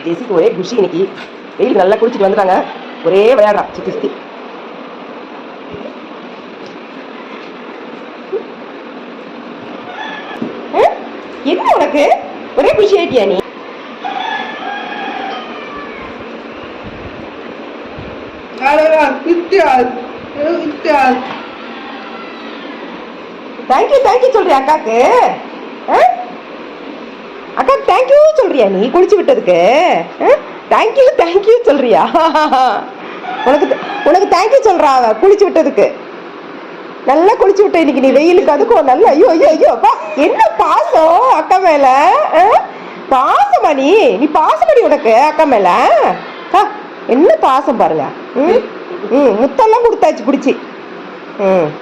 ஜெசிக்கு ஒரே குஷி இன்னைக்கு. வெயில் நல்லா குளிச்சுட்டு வந்துட்டாங்க. ஒரே விளையாடுறா சுத்தி சுத்தி. என்ன உனக்கு ஒரே குஷி ஆயிட்டியா நீ? தேங்க்யூ தேங்க்யூ சொல்றியா அக்காக்கு? அக்காக்கு தேங்க்யூ சொல்றியா நீ குளிச்சு விட்டதுக்கு? தேங்க்யூ தேங்க்யூ சொல்றியா? உனக்கு உனக்கு தேங்க்யூ சொல்றா அவ குளிச்சு விட்டதுக்கு. நல்லா குளிச்சு விட்ட இன்னைக்கு நீ வெயிலுக்கு. அதுக்கும் நல்லா ஐயோ ஐயோ ஐயோ அப்பா என்ன பாசம் அக்கா மேல. பாசமா நீ பாசமடி உனக்கு அக்கா மேல. என்ன பாசம் பாருங்க. முத்தெல்லாம் கொடுத்தாச்சு பிடிச்சி.